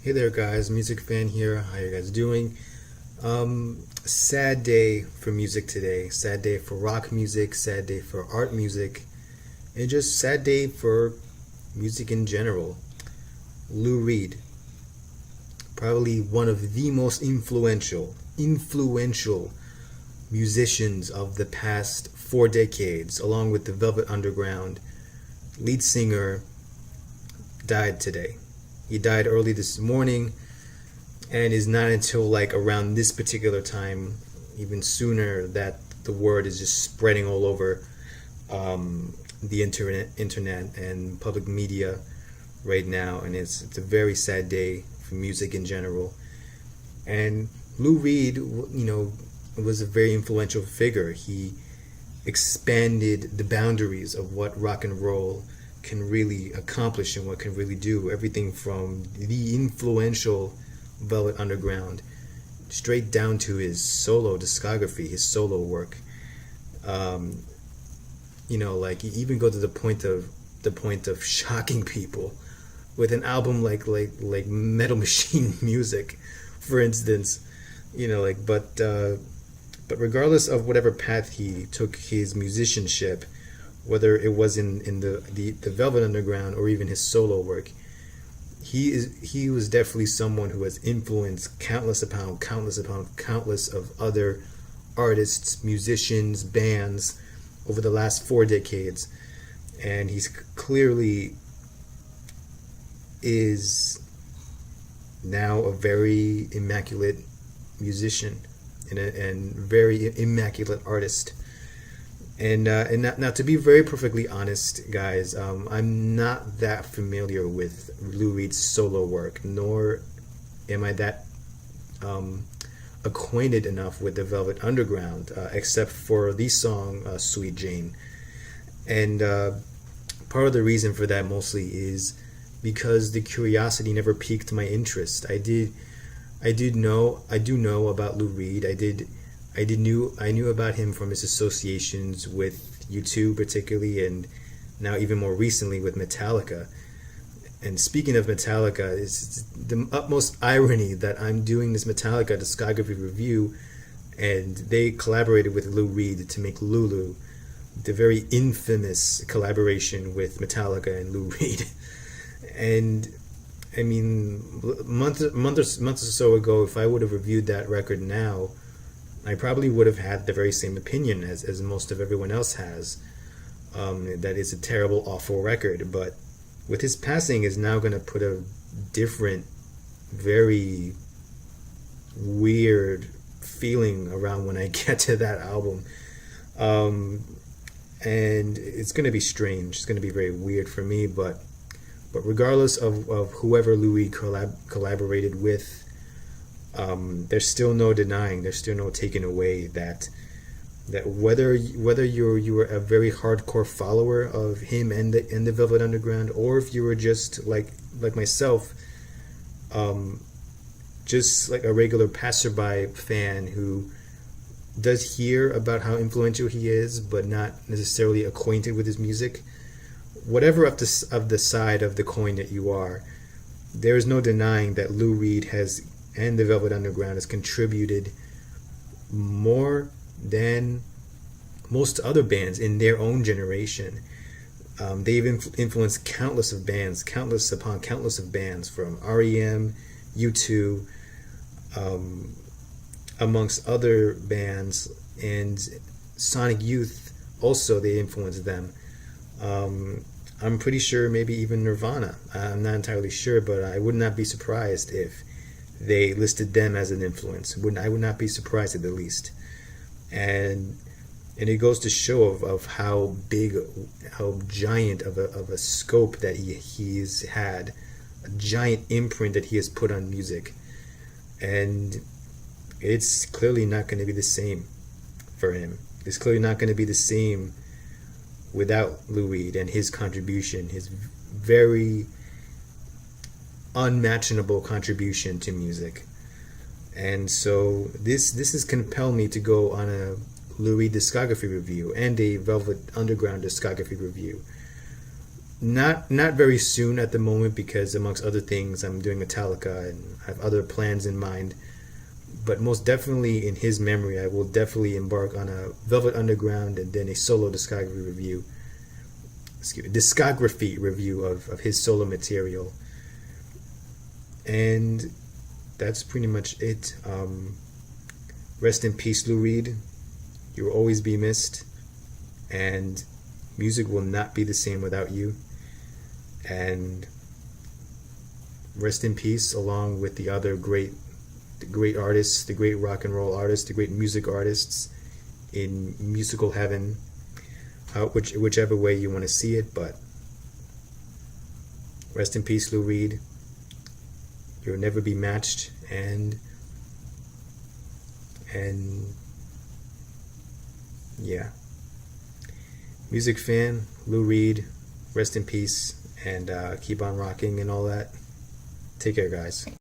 Hey there, guys. Music fan here. How you guys doing? Sad day for music today. Sad day for rock music. Sad day for art music, and just sad day for music in general. Lou Reed, probably one of the most influential musicians of the past 4 decades, along with the Velvet Underground lead singer, died today. He died early this morning, and is not until like around this particular time, even sooner, that the word is just spreading all over the internet and public media right now, and it's a very sad day for music in general. And Lou Reed, was a very influential figure. He expanded the boundaries of what rock and roll can really accomplish and what can really do. Everything from the influential Velvet Underground straight down to his solo discography, his solo work. Like you even go to the point of shocking people with an album like Metal Machine Music, for instance. But regardless of whatever path he took his musicianship, whether it was in the Velvet Underground or even his solo work, he was definitely someone who has influenced countless of other artists, musicians, bands over the last 4 decades. And he's clearly is now a very immaculate musician and very immaculate artist. And now, to be very perfectly honest, guys, I'm not that familiar with Lou Reed's solo work, nor am I that acquainted enough with the Velvet Underground, except for the song "Sweet Jane." And part of the reason for that mostly is because the curiosity never piqued my interest. I do know about Lou Reed. I knew about him from his associations with U2 particularly, and now even more recently with Metallica. And speaking of Metallica, it's the utmost irony that I'm doing this Metallica discography review, and they collaborated with Lou Reed to make Lulu, the very infamous collaboration with Metallica and Lou Reed. And I mean, months or so ago, if I would have reviewed that record now, I probably would have had the very same opinion as most of everyone else has. That it's a terrible, awful record. But with his passing, is now going to put a different, very weird feeling around when I get to that album. And it's going to be strange. It's going to be very weird for me. But regardless of whoever Louis collaborated with, there's still no denying, there's still no taking away that whether you were a very hardcore follower of him and the Velvet Underground, or if you were just like myself, just like a regular passerby fan who does hear about how influential he is, but not necessarily acquainted with his music, whatever of the side of the coin that you are, there is no denying that Lou Reed and the Velvet Underground has contributed more than most other bands in their own generation. They've influenced countless of bands from R.I.P, U2, amongst other bands, and Sonic Youth also, they influenced them. I'm pretty sure maybe even Nirvana. I'm not entirely sure, but I would not be surprised if they listed them as an influence. I would not be surprised at the least. And it goes to show of how big, how giant of a scope that he's had, a giant imprint that he has put on music. And it's clearly not going to be the same for him. It's clearly not going to be the same without Lou Reed and his contribution, his very unmatchable contribution to music. And so this has compelled me to go on a Lou Reed discography review and a Velvet Underground discography review. Not very soon at the moment, because amongst other things I'm doing Metallica and I have other plans in mind. But most definitely in his memory, I will definitely embark on a Velvet Underground and then a solo discography review of his solo material. And that's pretty much it. Rest in peace, Lou Reed. You will always be missed, and music will not be the same without you. And rest in peace along with the other great artists, the great rock and roll artists, the great music artists in musical heaven, whichever way you want to see it. But rest in peace, Lou Reed. You'll never be matched, and yeah. Music fan, Lou Reed, rest in peace, and keep on rocking and all that. Take care, guys.